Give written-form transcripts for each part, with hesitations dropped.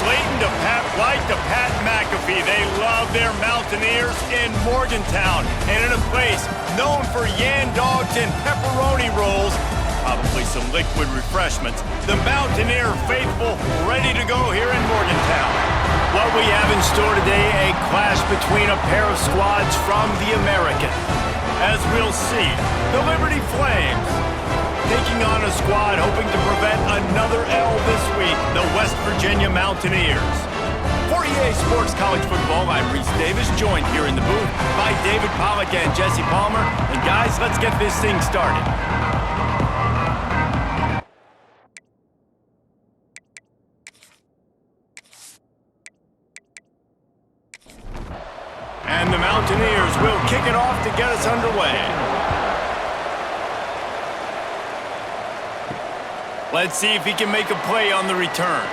Slayton to Pat White to Pat McAfee. They love their Mountaineers in Morgantown. And in a place known for yan dogs and pepperoni rolls, probably some liquid refreshments, the Mountaineer faithful ready to go here in Morgantown. What we have in store today, a clash between a pair of squads from the American. As we'll see, the Liberty Flames taking on a squad hoping to prevent another L this week, the West Virginia Mountaineers. For EA Sports College Football, I'm Reese Davis, joined here in the booth by David Pollack and Jesse Palmer. And guys, let's get this thing started. And the Mountaineers will kick it off to get us underway. Let's see if he can make a play on the return.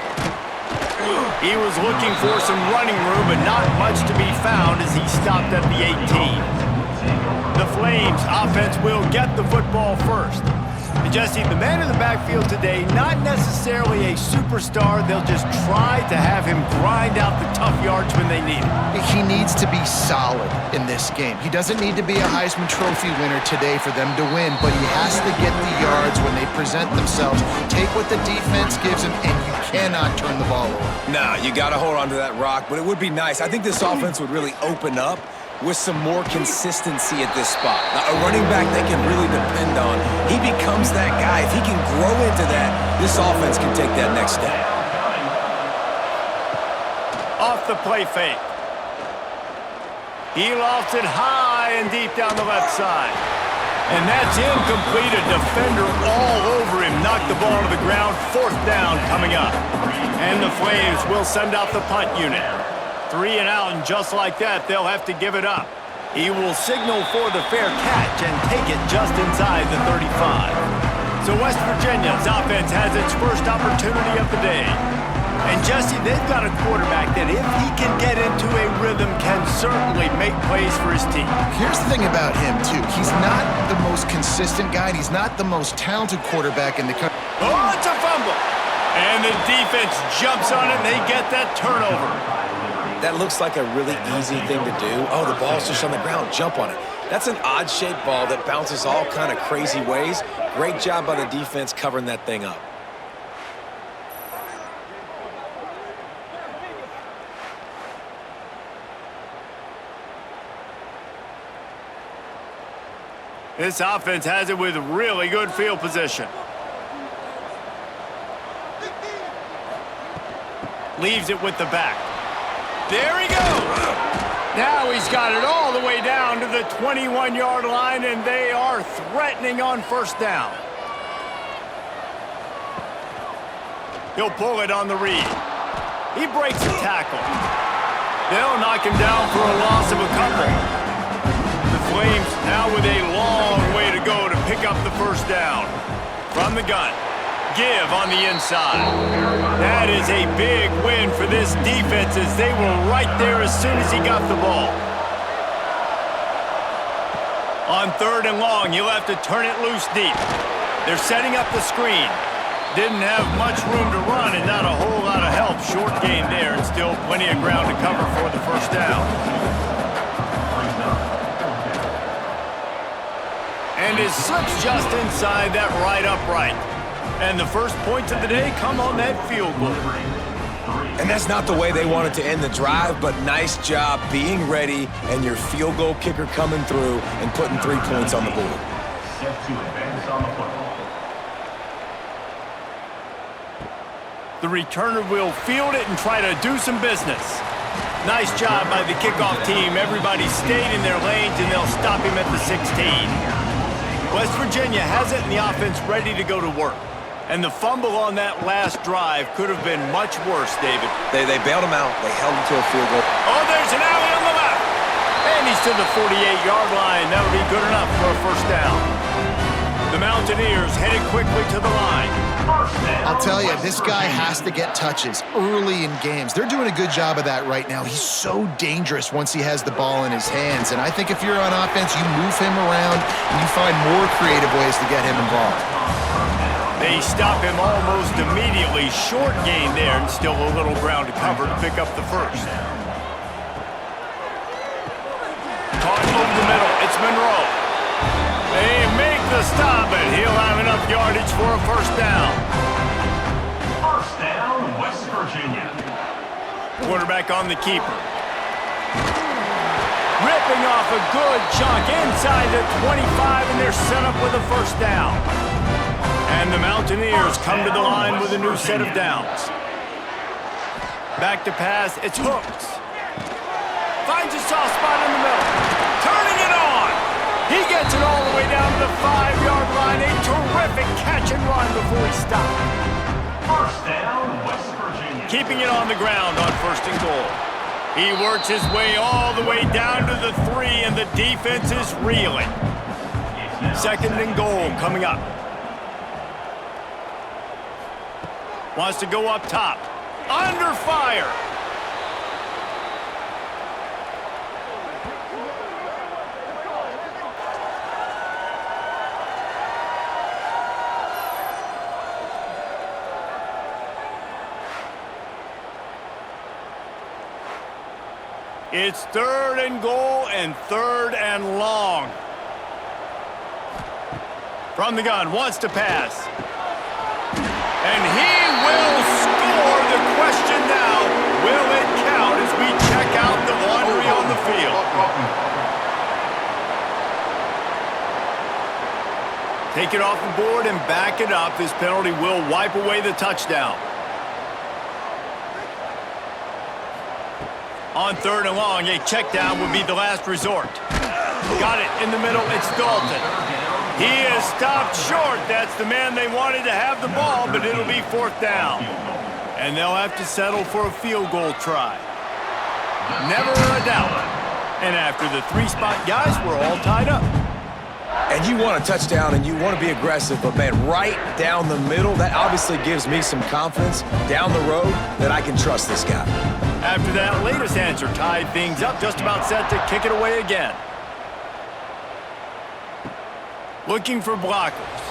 He was looking for some running room, but not much to be found as he stopped at the 18. The Flames offense will get the football first. And Jesse, the man in the backfield today, not necessarily a superstar. They'll just try to have him grind out the tough yards when they need it. He needs to be solid in this game. He doesn't need to be a Heisman Trophy winner today for them to win, but he has to get the yards when they present themselves. Take what the defense gives him, and you cannot turn the ball over. No, you got to hold on to that rock, but it would be nice. I think this offense would really open up with some more consistency at this spot. Now, a running back they can really depend on. He becomes that guy. If he can grow into that, this offense can take that next step. Off the play fake. He lofts it high and deep down the left side. And that's incomplete. A defender all over him. Knocked the ball to the ground. Fourth down coming up. And the Flames will send out the punt unit. 3 and out, and just like that, they'll have to give it up. He will signal for the fair catch and take it just inside the 35. So West Virginia's offense has its first opportunity of the day. And Jesse, they've got a quarterback that if he can get into a rhythm can certainly make plays for his team. Here's the thing about him, too. He's not the most consistent guy, and he's not the most talented quarterback in the country. Oh, it's a fumble! And the defense jumps on it, and they get that turnover. That looks like a really easy thing to do. Oh, the ball's just on the ground. Jump on it. That's an odd-shaped ball that bounces all kind of crazy ways. Great job by the defense covering that thing up. This offense has it with really good field position. Leaves it with the back. There he goes. Now he's got it all the way down to the 21-yard line, and they are threatening on first down. He'll pull it on the read. He breaks a tackle. They'll knock him down for a loss of a couple. The Flames now with a long way to go to pick up the first down. From the gun. Give on the inside. That is a big win for this defense as they were right there as soon as he got the ball. On 3rd and long, he'll have to turn it loose deep. They're setting up the screen. Didn't have much room to run and not a whole lot of help. Short gain there and still plenty of ground to cover for the first down. And it slips just inside that right upright. And the first points of the day come on that field goal. And that's not the way they wanted to end the drive, but nice job being ready and your field goal kicker coming through and putting 3 points on the board. The returner will field it and try to do some business. Nice job by the kickoff team. Everybody stayed in their lanes, and they'll stop him at the 16. West Virginia has it, and the offense ready to go to work. And the fumble on that last drive could have been much worse, David. They bailed him out. They held him to a field goal. Oh, there's an alley on the left. And he's to the 48-yard line. That'll be good enough for a first down. The Mountaineers headed quickly to the line. I'll tell you, this guy has to get touches early in games. They're doing a good job of that right now. He's so dangerous once he has the ball in his hands. And I think if you're on offense, you move him around and you find more creative ways to get him involved. They stop him almost immediately. Short gain there, and still a little ground to cover to pick up the first. Caught over the middle. It's Monroe. They make the stop, but he'll have enough yardage for a first down. First down, West Virginia. Quarterback on the keeper. Ripping off a good chunk inside the 25, and they're set up with a first down. And the Mountaineers come to the line with a new set of downs. Back to pass, it's Hooks. Finds a soft spot in the middle. Turning it on. He gets it all the way down to the 5-yard line. A terrific catch and run before he stopped. First down, West Virginia. Keeping it on the ground on first and goal. He works his way all the way down to the 3, and the defense is reeling. Second and goal coming up. Wants to go up top. Under fire. It's third and goal and third and long. From the gun, wants to pass. And he will score. The question now, will it count as we check out the laundry on the field? Take it off the board and back it up. This penalty will wipe away the touchdown. On third and long, a check down would be the last resort. Got it in the middle, it's Dalton. He is stopped short. That's the man they wanted to have the ball, but it'll be fourth down. And they'll have to settle for a field goal try. Never a doubt. And after the 3-spot guys, we're all tied up. And you want a touchdown and you want to be aggressive, but man, right down the middle, that obviously gives me some confidence down the road that I can trust this guy. After that latest answer tied things up, just about set to kick it away again. Looking for blockers.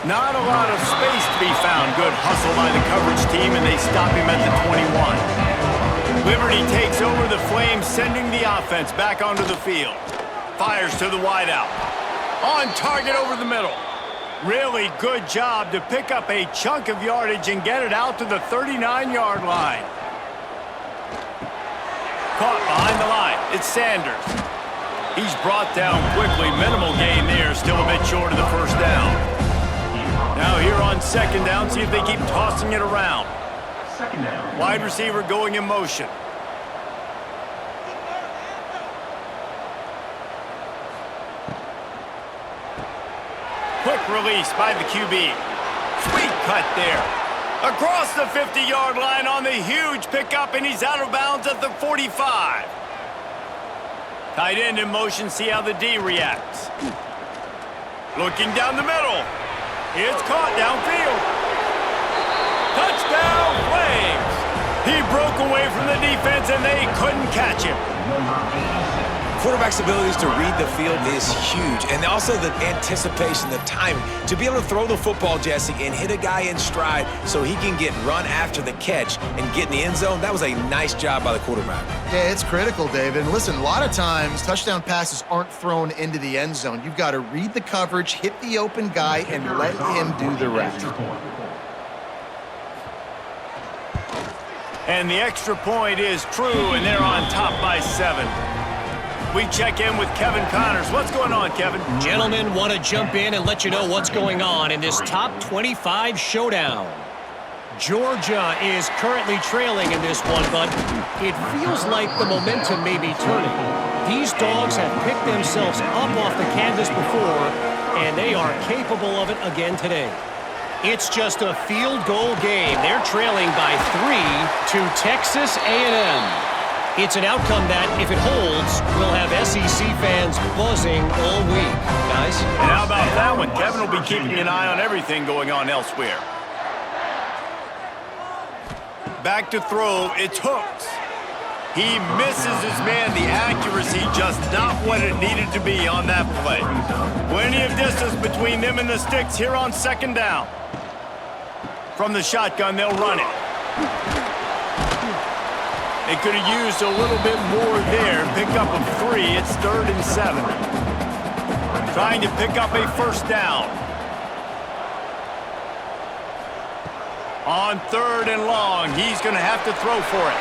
Not a lot of space to be found. Good hustle by the coverage team, and they stop him at the 21. Liberty takes over the Flames, sending the offense back onto the field. Fires to the wideout. On target over the middle. Really good job to pick up a chunk of yardage and get it out to the 39-yard line. Caught behind the line. It's Sanders. He's brought down quickly. Minimal gain there. Still a bit short of the first down. Now here on second down, see if they keep tossing it around. Second down. Wide receiver going in motion. Quick release by the QB. Sweet cut there. Across the 50-yard line on the huge pickup, and he's out of bounds at the 45. Tight end in motion, see how the D reacts. Looking down the middle. It's caught downfield. Touchdown, Flames! He broke away from the defense, and they couldn't catch him. Quarterback's abilities to read the field is huge, and also the anticipation, the timing. To be able to throw the football, Jesse, and hit a guy in stride so he can get run after the catch and get in the end zone, that was a nice job by the quarterback. Yeah, it's critical, David. And listen, a lot of times, touchdown passes aren't thrown into the end zone. You've got to read the coverage, hit the open guy, and let him do the rest. And the extra point is true, and they're on top by 7. We check in with Kevin Connors. What's going on, Kevin? Gentlemen, want to jump in and let you know what's going on in this top 25 showdown. Georgia is currently trailing in this one, but it feels like the momentum may be turning. These dogs have picked themselves up off the canvas before, and they are capable of it again today. It's just a field goal game. They're trailing by 3 to Texas A&M. It's an outcome that, if it holds, will have SEC fans buzzing all week. Guys? And how about that one? Kevin will be keeping an eye on everything going on elsewhere. Back to throw, it's Hooks. He misses his man. The accuracy just not what it needed to be on that play. Plenty of distance between them and the sticks here on second down. From the shotgun, they'll run it. They could have used a little bit more there. Pick up a 3. It's 3rd and 7. Trying to pick up a first down. On 3rd and long, he's going to have to throw for it.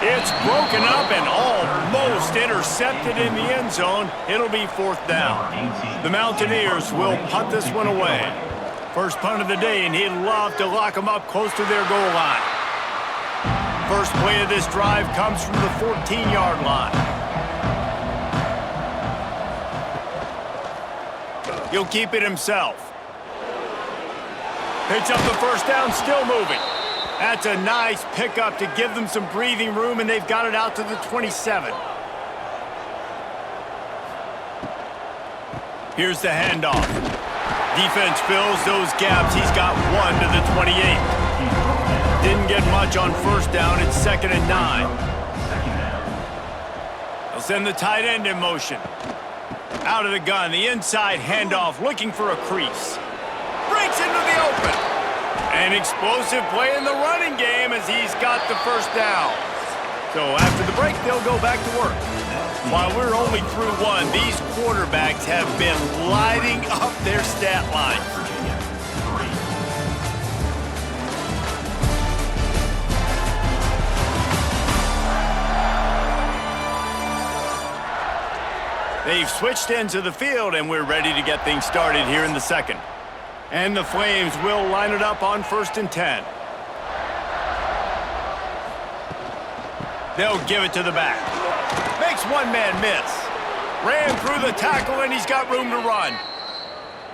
It's broken up and almost intercepted in the end zone. It'll be 4th down. The Mountaineers will punt this one away. First punt of the day, and he'd love to lock them up close to their goal line. First play of this drive comes from the 14-yard line. He'll keep it himself. Picks up the first down, still moving. That's a nice pickup to give them some breathing room, and they've got it out to the 27. Here's the handoff. Defense fills those gaps. He's got 1 to the 28. Didn't get much on first down. It's 2nd and 9. They'll send the tight end in motion. Out of the gun, the inside handoff, looking for a crease. Breaks into the open. An explosive play in the running game as he's got the first down. So after the break, they'll go back to work. While we're only through 1, these quarterbacks have been lighting up their stat lines. They've switched into the field, and we're ready to get things started here in the second. And the Flames will line it up on 1st and 10. They'll give it to the back. Makes one man miss. Ran through the tackle, and he's got room to run.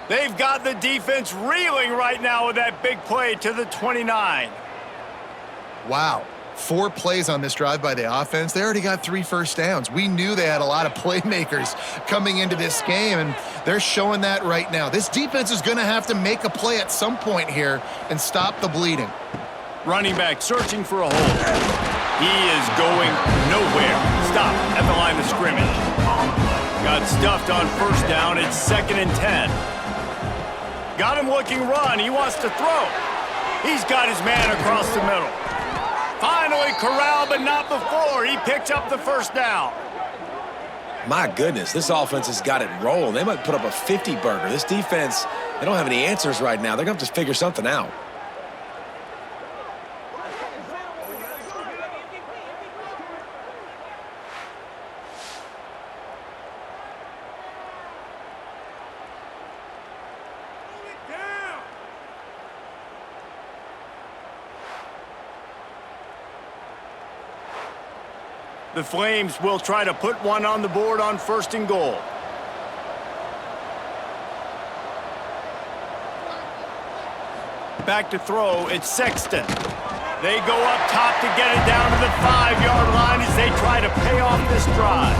They've got the defense reeling right now with that big play to the 29. Wow. 4 plays on this drive by the offense. They already got 3 first downs. We knew they had a lot of playmakers coming into this game, and they're showing that right now. This defense is going to have to make a play at some point here and stop the bleeding. Running back searching for a hole. He is going nowhere. Stop at the line of scrimmage. Got stuffed on first down. It's 2nd and 10. Got him looking run. He wants to throw. He's got his man across the middle. Finally corralled, but not before. He picked up the first down. My goodness, this offense has got it rolling. They might put up a 50-burger. This defense, they don't have any answers right now. They're going to have to figure something out. The Flames will try to put one on the board on 1st and goal. Back to throw, it's Sexton. They go up top to get it down to the 5-yard line as they try to pay off this drive.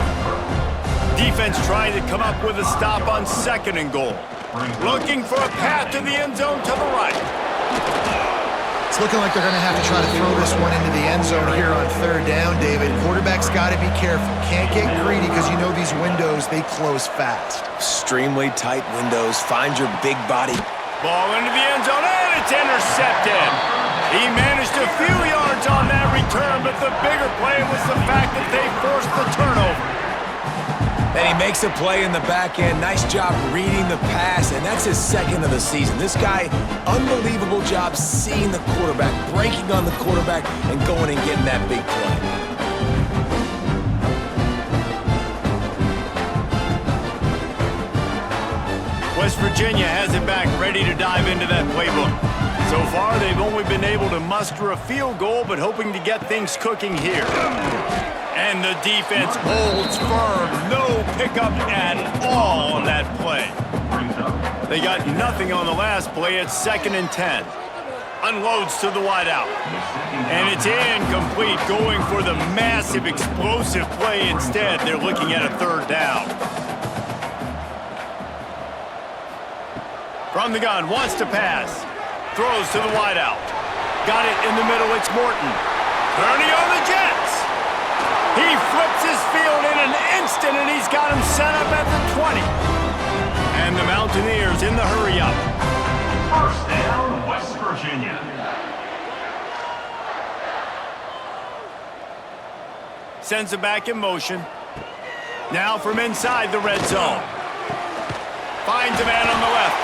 Defense trying to come up with a stop on 2nd and goal. Looking for a path to the end zone to the right. It's looking like they're going to have to try to throw this one into the end zone here on 3rd down, David. Quarterback's got to be careful. Can't get greedy because you know these windows, they close fast. Extremely tight windows. Find your big body. Ball into the end zone, and it's intercepted. He managed a few yards on that return, but the bigger play was the fact that they forced the turnover. And he makes a play in the back end. Nice job reading the pass, and that's his 2nd of the season. This guy, unbelievable job seeing the quarterback, breaking on the quarterback, and going and getting that big play. West Virginia has it back, ready to dive into that playbook. So far, they've only been able to muster a field goal, but hoping to get things cooking here. And the defense holds firm. No pickup at all on that play. They got nothing on the last play. It's 2nd and 10. Unloads to the wideout. And it's incomplete, going for the massive explosive play instead. They're looking at a 3rd down. From the gun, wants to pass. Throws to the wideout. Got it in the middle, it's Morton. Turning on the Jets. He flips his field in an instant, and he's got him set up at the 20. And the Mountaineers in the hurry-up. First down, West Virginia. Sends it back in motion. Now from inside the red zone. Finds a man on the left.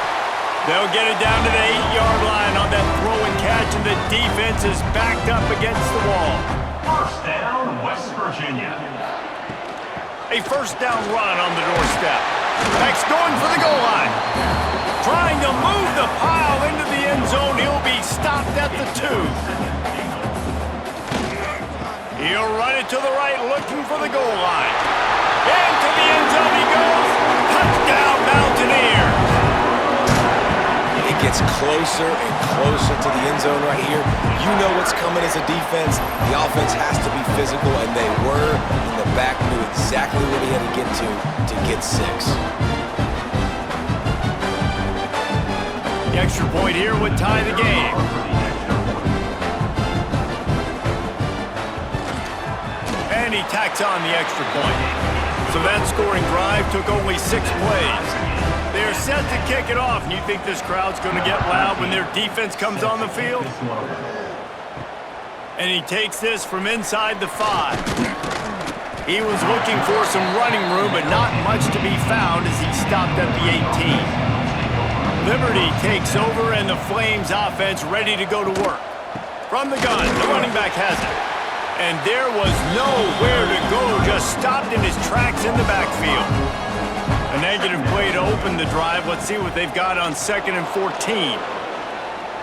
They'll get it down to the 8-yard line on that throw and catch, and the defense is backed up against the wall. First down, West Virginia. A first down run on the doorstep. Next going for the goal line. Trying to move the pile into the end zone. He'll be stopped at the 2. He'll run it to the right, looking for the goal line. Into the end zone he goes. Touchdown, Mountaineers. It gets closer and closer to the end zone right here. You know what's coming as a defense. The offense has to be physical, and they were. And the back knew exactly what he had to get 6. The extra point here would tie the game. And he tacks on the extra point. So that scoring drive took only 6 plays. They're set to kick it off, and you think this crowd's going to get loud when their defense comes on the field? And he takes this from inside the 5. He was looking for some running room, but not much to be found as he stopped at the 18. Liberty takes over, and the Flames offense ready to go to work. From the gun, the running back has it. And there was nowhere to go, just stopped in his tracks in the backfield. A negative play to open the drive. Let's see what they've got on 2nd and 14.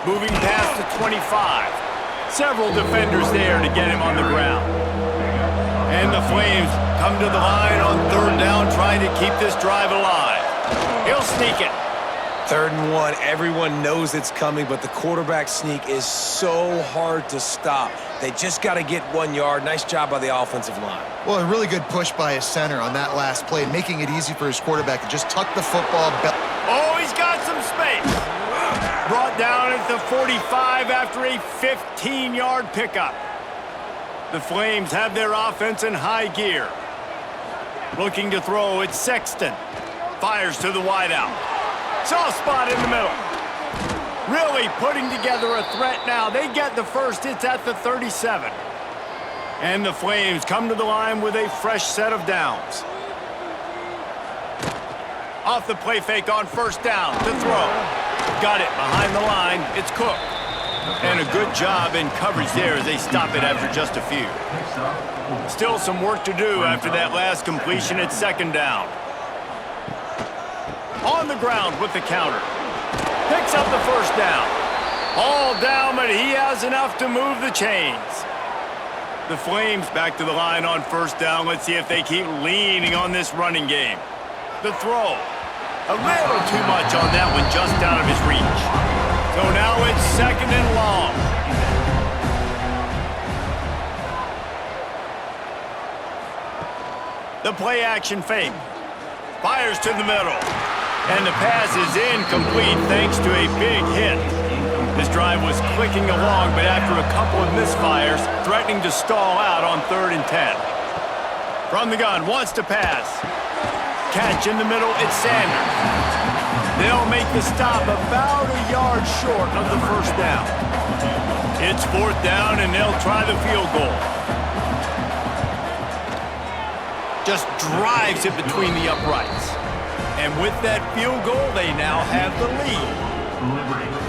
Moving past the 25. Several defenders there to get him on the ground. And the Flames come to the line on 3rd down, trying to keep this drive alive. He'll sneak it. 3rd and 1, everyone knows it's coming, but the quarterback sneak is so hard to stop. They just got to get 1 yard. Nice job by the offensive line. Well, a really good push by his center on that last play, making it easy for his quarterback to just tuck the football. Oh, he's got some space. Brought down at the 45 after a 15-yard pickup. The Flames have their offense in high gear. Looking to throw, it's Sexton. Fires to the wideout. Soft spot in the middle. Really putting together a threat now. They get the first. It's at the 37. And the Flames come to the line with a fresh set of downs. Off the play fake on 1st down to throw. Got it behind the line. It's Cook. And a good job in coverage there as they stop it after just a few. Still some work to do after that last completion at 2nd down. On the ground with the counter. Picks up the 1st down. All down, but he has enough to move the chains. The Flames back to the line on 1st down. Let's see if they keep leaning on this running game. The throw. A little too much on that one, just out of his reach. So now it's 2nd and long. The play action fake. Fires to the middle. And the pass is incomplete thanks to a big hit. This drive was clicking along, but after a couple of misfires, threatening to stall out on 3rd and 10. From the gun, wants to pass. Catch in the middle, it's Sanders. They'll make the stop about a yard short of the 1st down. It's 4th down, and they'll try the field goal. Just drives it between the uprights. And with that field goal, they now have the lead.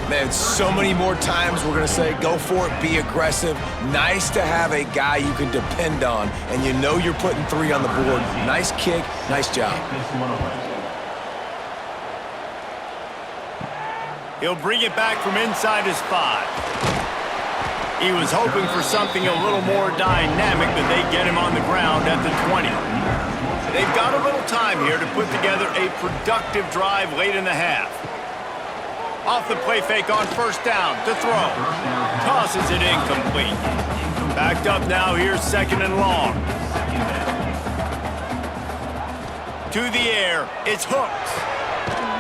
Man, so many more times we're going to say, go for it, be aggressive. Nice to have a guy you can depend on, and you know you're putting 3 on the board. Nice kick, nice job. He'll bring it back from inside his 5. He was hoping for something a little more dynamic, but they get him on the ground at the 20. They've got a little time here to put together a productive drive late in the half. Off the play fake on 1st down to throw. Tosses it incomplete. Backed up now, here's 2nd and long. To the air, it's Hooks.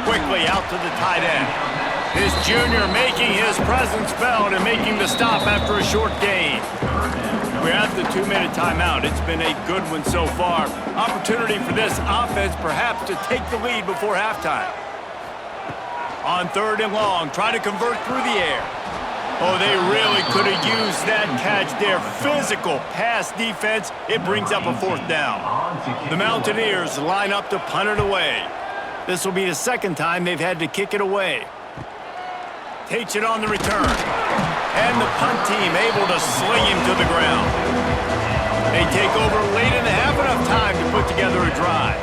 Quickly out to the tight end. This junior making his presence felt and making the stop after a short gain. We're at the 2-minute timeout. It's been a good one so far. Opportunity for this offense perhaps to take the lead before halftime. On 3rd and long, try to convert through the air. Oh, they really could have used that catch there. Physical pass defense. It brings up a 4th down. The Mountaineers line up to punt it away. This will be the 2nd time they've had to kick it away. Takes it on the return. And the punt team able to sling him to the ground. They take over late in the half, enough time to put together a drive.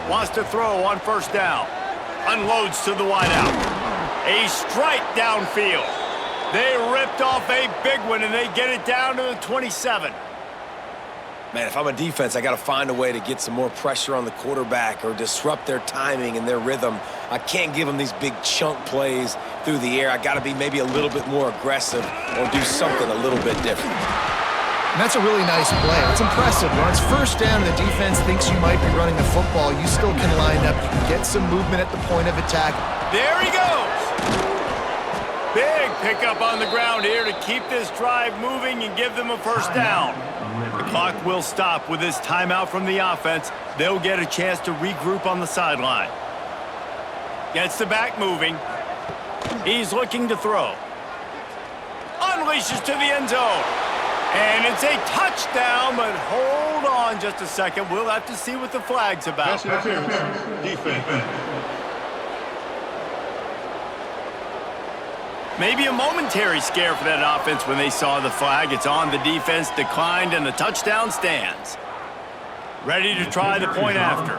Wants to throw on 1st down. Unloads to the wideout. A strike downfield. They ripped off a big one, and they get it down to the 27. Man, if I'm a defense, I got to find a way to get some more pressure on the quarterback or disrupt their timing and their rhythm. I can't give them these big chunk plays through the air. I got to be maybe a little bit more aggressive or do something a little bit different. And that's a really nice play. It's impressive. When it's 1st down and the defense thinks you might be running the football, you still can line up. You can get some movement at the point of attack. There he goes. Big pickup on the ground here to keep this drive moving and give them a 1st down. The clock will stop with this timeout from the offense. They'll get a chance to regroup on the sideline. Gets the back moving. He's looking to throw. Unleashes to the end zone. And it's a touchdown, but hold on just a second. We'll have to see what the flag's about. Defense. Maybe a momentary scare for that offense when they saw the flag. It's on, the defense declined, and the touchdown stands. Ready to try the point after.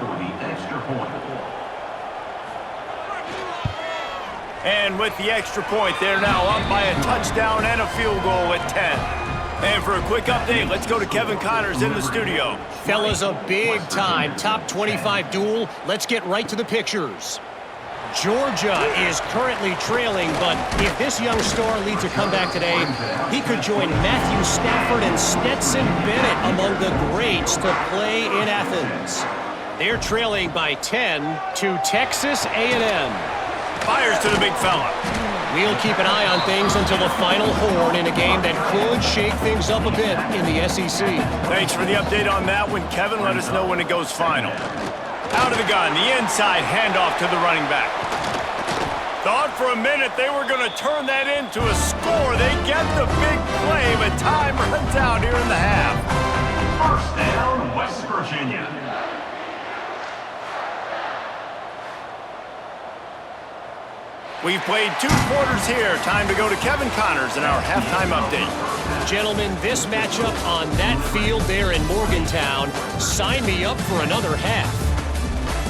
And with the extra point, they're now up by a touchdown and a field goal at 10. And for a quick update, let's go to Kevin Connors in the studio. Fellas, a big-time top 25 duel. Let's get right to the pictures. Georgia is currently trailing, but if this young star leads a comeback today, he could join Matthew Stafford and Stetson Bennett among the greats to play in Athens. They're trailing by 10 to Texas A&M. Fires to the big fella. We'll keep an eye on things until the final horn in a game that could shake things up a bit in the SEC. Thanks for the update on that one, Kevin. Let us know when it goes final. Out of the gun, the inside handoff to the running back. Thought for a minute they were going to turn that into a score. They get the big play, but time runs out here in the half. 1st down, West Virginia. We've played 2 quarters here. Time to go to Kevin Connors in our halftime update. Gentlemen, this matchup on that field there in Morgantown, sign me up for another half.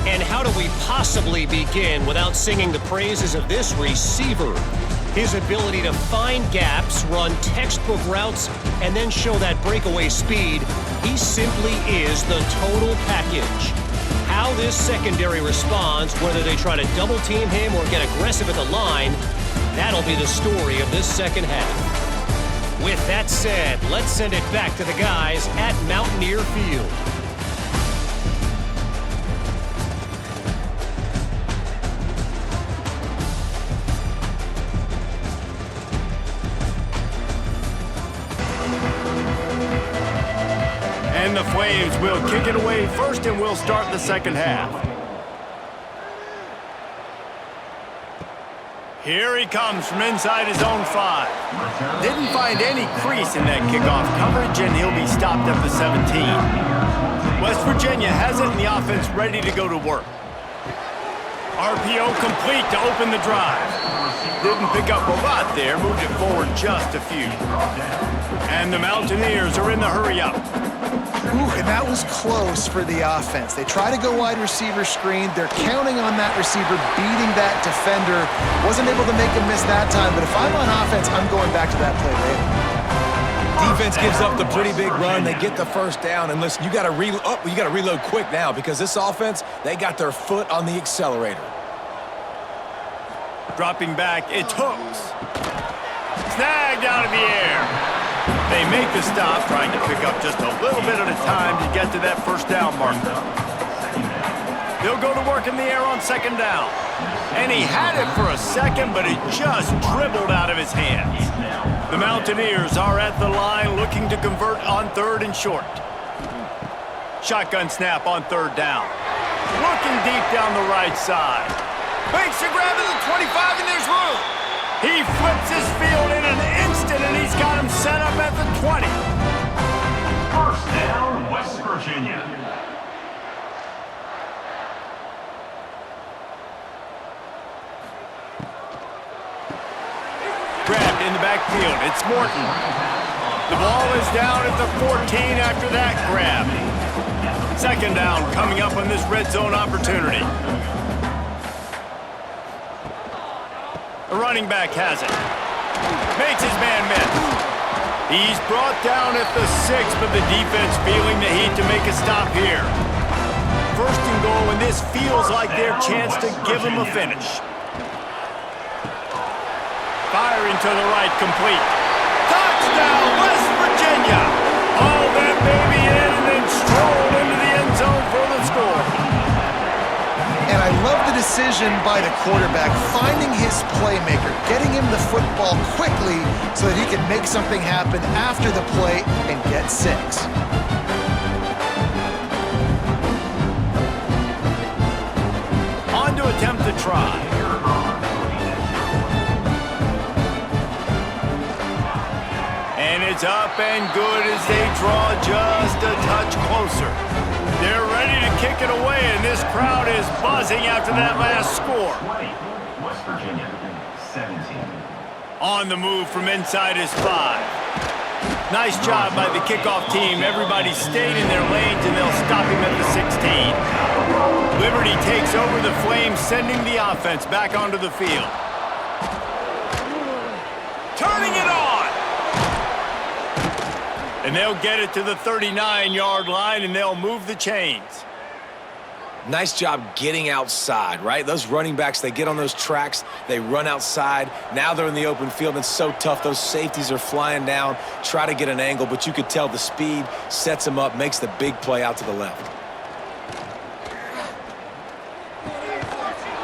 And how do we possibly begin without singing the praises of this receiver? His ability to find gaps, run textbook routes, and then show that breakaway speed. He simply is the total package. How this secondary responds, whether they try to double team him or get aggressive at the line, that'll be the story of this 2nd half. With that said, let's send it back to the guys at Mountaineer Field. And the Flames will kick it away first, and we'll start the 2nd half. Here he comes from inside his own 5. Didn't find any crease in that kickoff coverage, and he'll be stopped at the 17. West Virginia has it, and the offense ready to go to work. RPO complete to open the drive. Didn't pick up a lot there, moved it forward just a few. And the Mountaineers are in the hurry-up. Ooh, and that was close for the offense. They try to go wide receiver screen. They're counting on that receiver beating that defender. Wasn't able to make him miss that time, but if I'm on offense, I'm going back to that play later. Defense gives up the pretty big run. They get the 1st down, and listen, you got to reload quick now because this offense, they got their foot on the accelerator. Dropping back, it's Hooks. Snagged out of the air. They make the stop, trying to pick up just a little bit at a time to get to that 1st down marker. They'll go to work in the air on second down. And he had it for a second, but it just dribbled out of his hands. The Mountaineers are at the line looking to convert on 3rd and short. Shotgun snap on 3rd down. Looking deep down the right side. Makes a grab at the 25, and there's room. He flips his field in an instant, and he's got him set up at the 20. First down, West Virginia. Grabbed in the backfield. It's Morton. The ball is down at the 14 after that grab. Second down coming up on this red zone opportunity. The running back has it. Makes his man miss. He's brought down at the 6, but the defense feeling the heat to make a stop here. First and goal, and this feels like their chance to give him a finish. Firing to the right, complete. Touchdown, West Virginia! All that baby in and then strolled into the end zone for the score. And I love the decision by the quarterback, finding his playmaker, getting him the football quickly so that he can make something happen after the play and get 6. On to attempt to try. And it's up and good as they draw just a touch closer. They're ready to kick it away, and this crowd is buzzing after that last score. 20, West Virginia, 17. On the move from inside his 5. Nice job by the kickoff team. Everybody stayed in their lanes, and they'll stop him at the 16. Liberty takes over the Flames, sending the offense back onto the field. Turning it on! And they'll get it to the 39-yard line, and they'll move the chains. Nice job getting outside, right? Those running backs, they get on those tracks, they run outside. Now they're in the open field. It's so tough. Those safeties are flying down, try to get an angle, but you could tell the speed sets them up, makes the big play out to the left.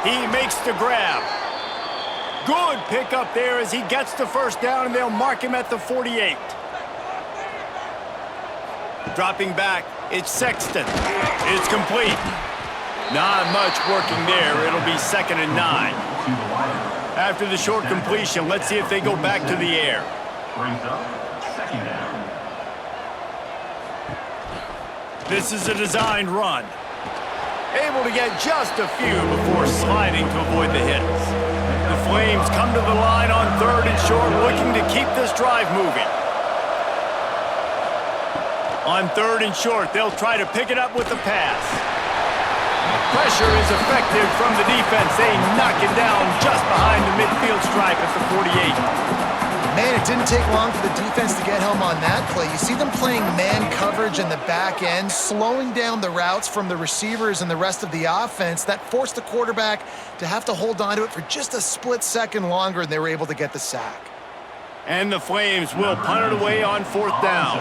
He makes the grab. Good pickup there as he gets the first down, and they'll mark him at the 48. Dropping back, it's Sexton. It's complete. Not much working there. It'll be 2nd and 9. After the short completion, let's see if they go back to the air. Brings up 2nd down. This is a designed run. Able to get just a few before sliding to avoid the hits. The Flames come to the line on 3rd and short, looking to keep this drive moving. On 3rd and short, they'll try to pick it up with the pass. Pressure is effective from the defense. They knock it down just behind the midfield stripe at the 48. Man, it didn't take long for the defense to get home on that play. You see them playing man coverage in the back end, slowing down the routes from the receivers and the rest of the offense. That forced the quarterback to have to hold on to it for just a split second longer, and they were able to get the sack. And the Flames will punt it away on 4th down.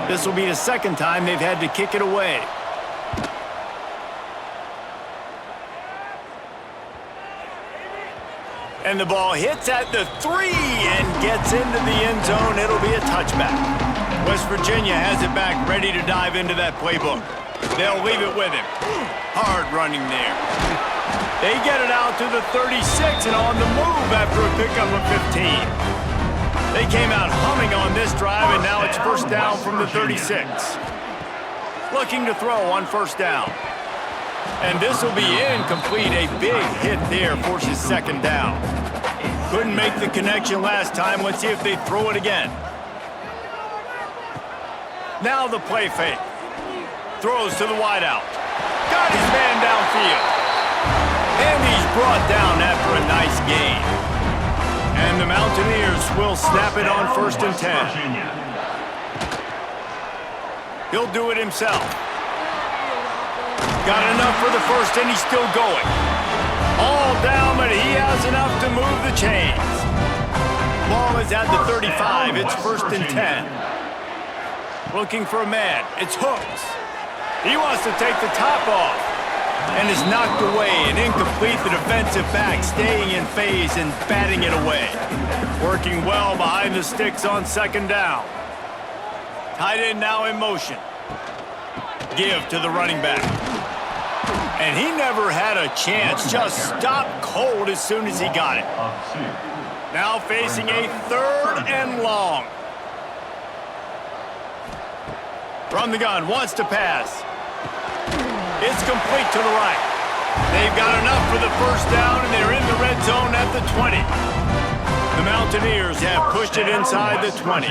This will be the 2nd time they've had to kick it away. And the ball hits at the 3 and gets into the end zone. It'll be a touchback. West Virginia has it back, ready to dive into that playbook. They'll leave it with him. Hard running there. They get it out to the 36 and on the move after a pickup of 15. They came out humming on this drive, and now it's 1st down from the 36. Looking to throw on 1st down. And this will be incomplete. A big hit there forces 2nd down. Couldn't make the connection last time. Let's see if they throw it again. Now the play fake. Throws to the wideout. Got his man downfield. And he's brought down after a nice gain. And the Mountaineers will snap it on 1st and 10. He'll do it himself. Got enough for the first, and he's still going. All down, but he has enough to move the chains. Ball is at the 35. It's 1st and 10. Looking for a man. It's Hooks. He wants to take the top off. and is knocked away and incomplete. The defensive back staying in phase and batting it away. Working well behind the sticks on second down. Tight end now in motion. Give to the running back. And he never had a chance. Just stopped cold as soon as he got it. Now facing a third and long. From the gun, wants to pass. It's complete to the right. They've got enough for the first down, and they're in the red zone at the 20. The Mountaineers have pushed it inside the 20.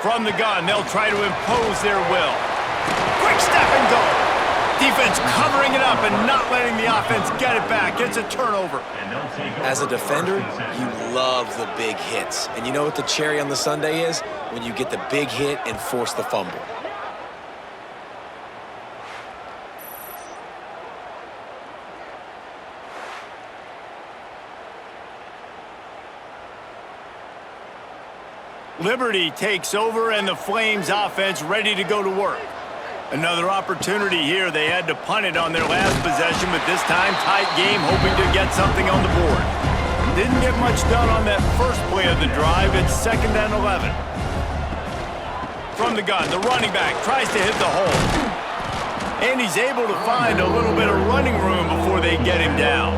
From the gun, they'll try to impose their will. Quick step and go. Defense covering it up and not letting the offense get it back. It's a turnover. As a defender, you love the big hits. And you know what the cherry on the sundae is? When you get the big hit and force the fumble. Liberty takes over, and the Flames offense ready to go to work. Another opportunity here. They had to punt it on their last possession, but this time tight game, hoping to get something on the board. Didn't get much done on that first play of the drive. It's 2nd and 11. From the gun, the running back tries to hit the hole. And he's able to find a little bit of running room before they get him down.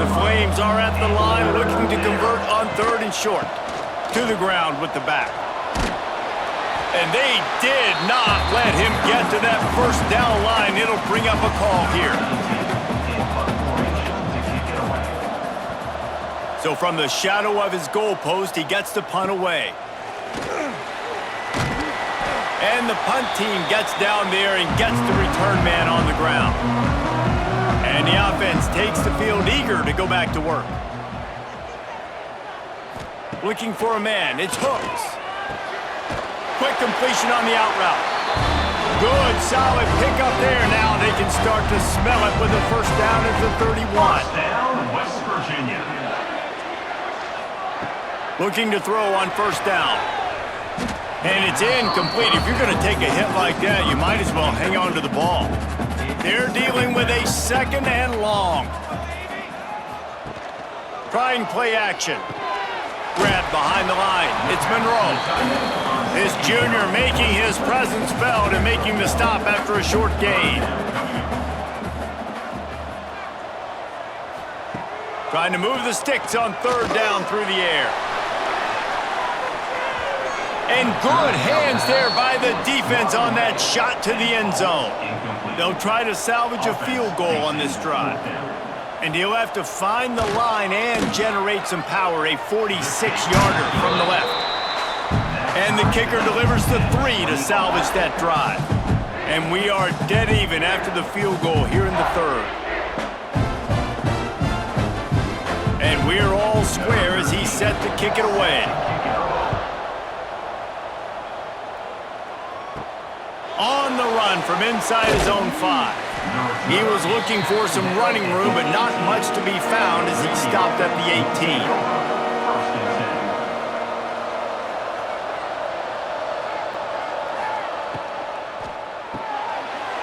The Flames are at the line looking to convert on 3rd and short. To the ground with the back. And they did not let him get to that first down line. It'll bring up a call here. So from the shadow of his goalpost, he gets the punt away. And the punt team gets down there and gets the return man on the ground. And the offense takes the field eager to go back to work. Looking for a man. It's Hooks. Quick completion on the out route. Good, solid pickup there. Now they can start to smell it with a first down at the 31. First down, West Virginia. Looking to throw on first down. And it's incomplete. If you're going to take a hit like that, you might as well hang on to the ball. They're dealing with a 2nd and long. Trying play action. Grab behind the line. It's Monroe. This junior making his presence felt and making the stop after a short gain. Trying to move the sticks on 3rd down through the air. And good hands there by the defense on that shot to the end zone. They'll try to salvage a field goal on this drive. And he'll have to find the line and generate some power, a 46-yarder from the left. And the kicker delivers the 3 to salvage that drive. And we are dead even after the field goal here in the 3rd. And we're all square as he's set to kick it away. On the run from inside his own 5. He was looking for some running room, but not much to be found as he stopped at the 18.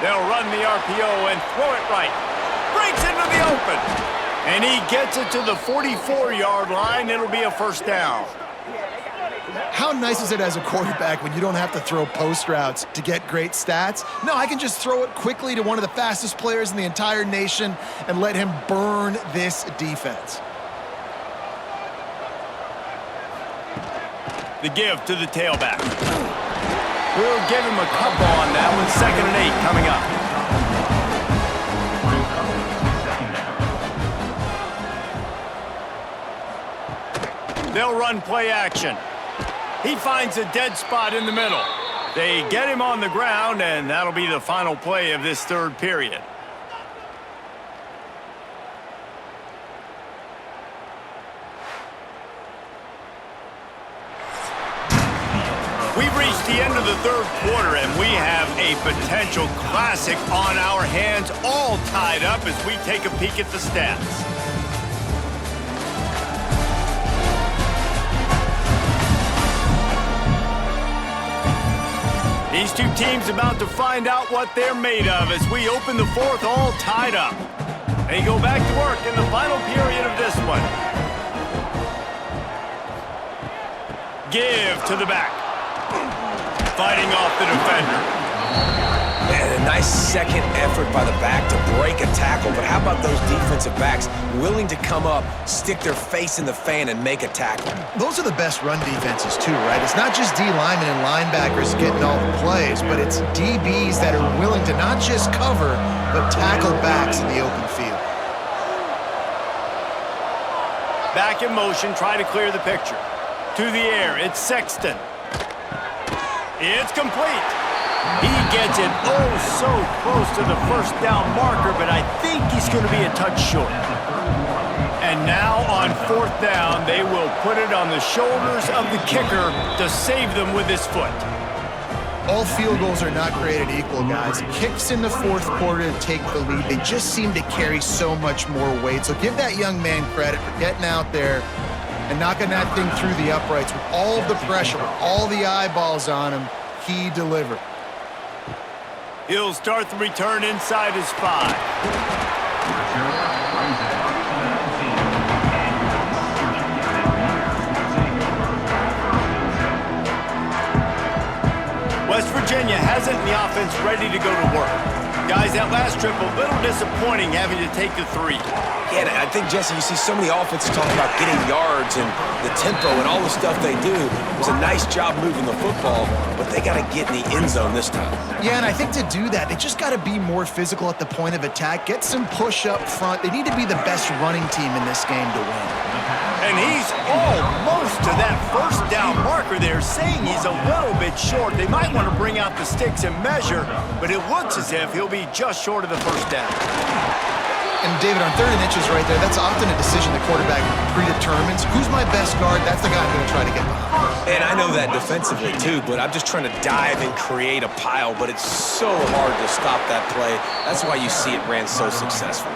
They'll run the RPO and throw it right. Breaks into the open. And he gets it to the 44-yard line. It'll be a first down. How nice is it as a quarterback when you don't have to throw post routes to get great stats? No, I can just throw it quickly to one of the fastest players in the entire nation and let him burn this defense. The give to the tailback. We'll give him a couple on that one. 2nd and 8 coming up. They'll run play action. He finds a dead spot in the middle. They get him on the ground, and that'll be the final play of this 3rd period. We've reached the end of the 3rd quarter, and we have a potential classic on our hands, all tied up as we take a peek at the stats. These two teams about to find out what they're made of as we open the fourth all tied up. They go back to work in the final period of this one. Give to the back. Fighting off the defender. And a nice second effort by the back to break a tackle. But how about those defensive backs willing to come up, stick their face in the fan, and make a tackle? Those are the best run defenses too, right? It's not just D linemen and linebackers getting all the plays, but it's DBs that are willing to not just cover, but tackle backs in the open field. Back in motion, try to clear the picture. To the air, it's Sexton. It's complete. He gets it so close to the first down marker, but I think he's going to be a touch short. And now on fourth down, they will put it on the shoulders of the kicker to save them with his foot. All field goals are not created equal, guys. Kicks in the fourth quarter to take the lead. They just seem to carry so much more weight. So give that young man credit for getting out there and knocking that thing through the uprights with all of the pressure, with all the eyeballs on him. He delivered. He'll start the return inside his 5. West Virginia has it in the offense ready to go to work. Guys, that last trip a little disappointing having to take the 3. Yeah, I think, Jesse, you see so many offenses talk about getting yards and the tempo and all the stuff they do. It was a nice job moving the football, but they got to get in the end zone this time. Yeah, and I think to do that, they just got to be more physical at the point of attack, get some push up front. They need to be the best running team in this game to win. And he's almost to that first down marker there, saying he's a little bit short. They might want to bring out the sticks and measure, but it looks as if he'll be just short of the first down. And David, on 3rd and inches right there, that's often a decision the quarterback predetermines. Who's my best guard? That's the guy I'm going to try to get behind. And I know that defensively too, but I'm just trying to dive and create a pile, but it's so hard to stop that play. That's why you see it ran so successfully.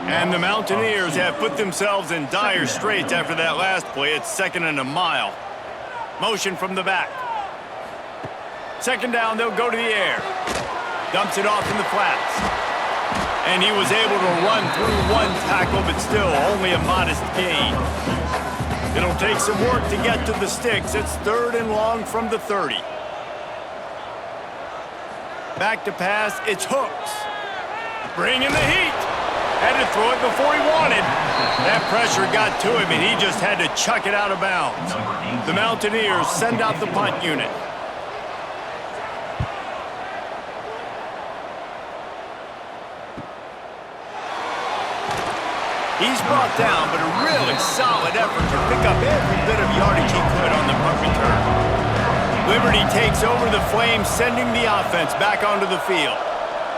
And the Mountaineers have put themselves in dire straits after that last play. It's 2nd and a mile. Motion from the back. 2nd down, they'll go to the air. Dumps it off in the flats. And he was able to run through one tackle, but still only a modest gain. It'll take some work to get to the sticks. It's 3rd and long from the 30. Back to pass, it's Hooks. Bring in the heat. Had to throw it before he wanted. That pressure got to him, and he just had to chuck it out of bounds. The Mountaineers send out the punt unit. He's brought down, but a really solid effort to pick up every bit of yardage he could on the punt return. Liberty takes over the Flames, sending the offense back onto the field.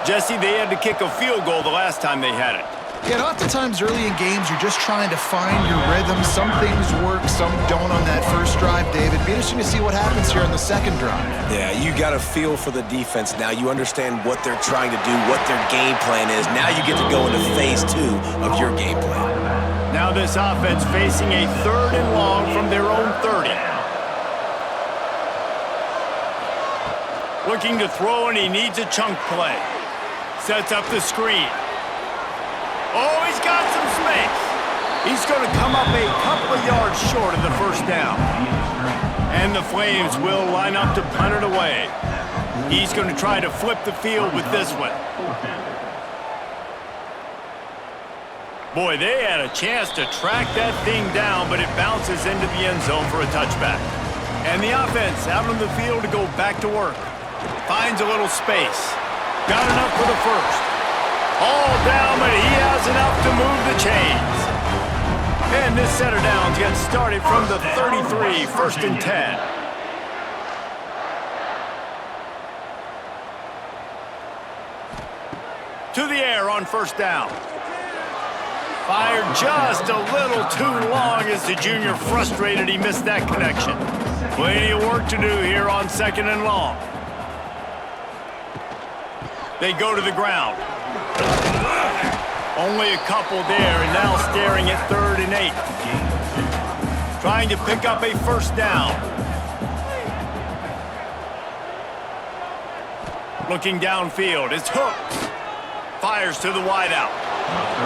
Jesse, they had to kick a field goal the last time they had it. Yeah, oftentimes early in games, you're just trying to find your rhythm. Some things work, some don't on that first drive, David. Be interesting to see what happens here on the second drive. Yeah, you got a feel for the defense now. You understand what they're trying to do, what their game plan is. Now you get to go into phase 2 of your game plan. Now this offense facing a 3rd and long from their own 30. Looking to throw, and he needs a chunk play. Sets up the screen. Oh, he's got some space. He's going to come up a couple of yards short of the first down. And the Flames will line up to punt it away. He's going to try to flip the field with this one. Boy, they had a chance to track that thing down, but it bounces into the end zone for a touchback. And the offense out on the field to go back to work. Finds a little space. Got enough for the first. All down, but he has enough to move the chains. And this set of downs gets started from the 33, 1st and 10. To the air on 1st down. Fired just a little too long as the junior frustrated he missed that connection. Plenty of work to do here on 2nd and long. They go to the ground. Only a couple there, and now staring at 3rd and 8. Trying to pick up a 1st down. Looking downfield, it's Hooks. Fires to the wideout.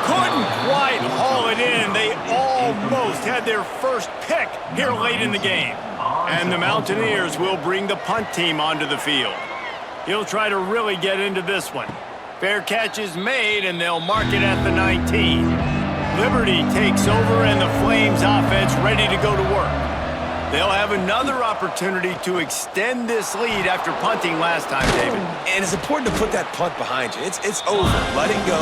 Couldn't quite haul it in. They almost had their first pick here late in the game. And the Mountaineers will bring the punt team onto the field. He'll try to really get into this one. Fair catch is made, and they'll mark it at the 19. Liberty takes over, and the Flames offense ready to go to work. They'll have another opportunity to extend this lead after punting last time, David. And it's important to put that punt behind you. It's over. Let it go.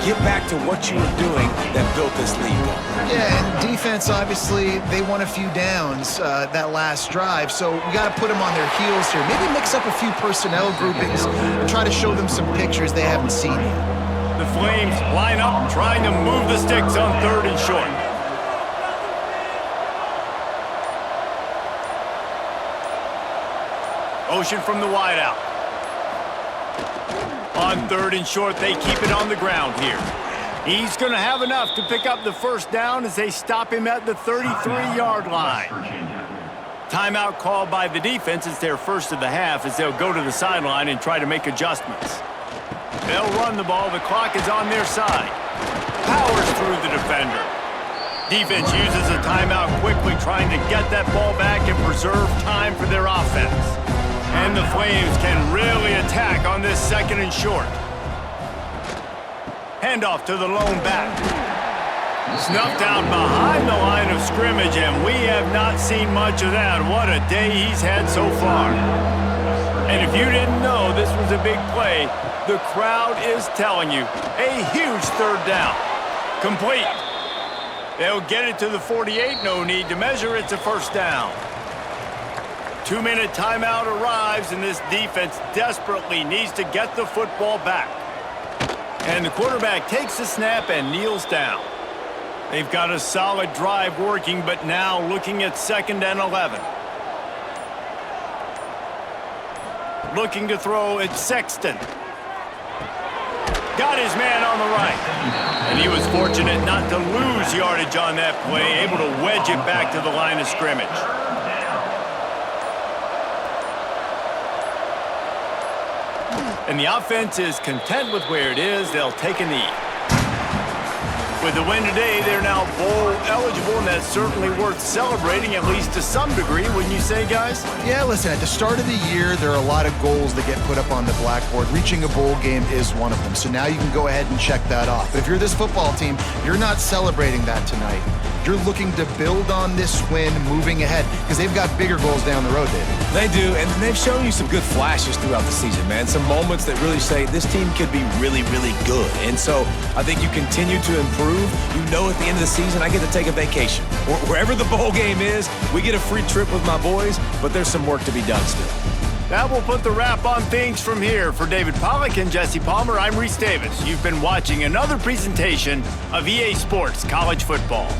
Get back to what you were doing that built this lead going. Yeah, and defense, obviously, they won a few downs that last drive, so we got to put them on their heels here. Maybe mix up a few personnel groupings and try to show them some pictures they haven't seen yet. The Flames line up, trying to move the sticks on 3rd and short. Motion from the wideout. On 3rd and short, they keep it on the ground here. He's going to have enough to pick up the first down as they stop him at the 33-yard line. Timeout called by the defense. It's their first of the half as they'll go to the sideline and try to make adjustments. They'll run the ball. The clock is on their side. Powers through the defender. Defense uses a timeout quickly, trying to get that ball back and preserve time for their offense. And the Flames can really attack on this 2nd and short. Handoff to the lone back. Snuffed out behind the line of scrimmage, and we have not seen much of that. What a day he's had so far. And if you didn't know this was a big play, the crowd is telling you. A huge 3rd down. Complete. They'll get it to the 48. No need to measure. It's a first down. 2-minute timeout arrives, and this defense desperately needs to get the football back. And the quarterback takes the snap and kneels down. They've got a solid drive working, but now looking at 2nd and 11. Looking to throw at Sexton. Got his man on the right. And he was fortunate not to lose yardage on that play, able to wedge it back to the line of scrimmage. And the offense is content with where it is. They'll take a knee. With the win today, they're now bowl eligible, and that's certainly worth celebrating, at least to some degree, wouldn't you say, guys? Yeah, listen, at the start of the year, there are a lot of goals that get put up on the blackboard. Reaching a bowl game is one of them. So now you can go ahead and check that off. But if you're this football team, you're not celebrating that tonight. You're looking to build on this win moving ahead because they've got bigger goals down the road, David. They do, and they've shown you some good flashes throughout the season, man. Some moments that really say this team could be really, really good. And so I think you continue to improve. You know at the end of the season, I get to take a vacation. Wherever the bowl game is, we get a free trip with my boys, but there's some work to be done still. That will put the wrap on things from here. For David Pollack and Jesse Palmer, I'm Reese Davis. You've been watching another presentation of EA Sports College Football.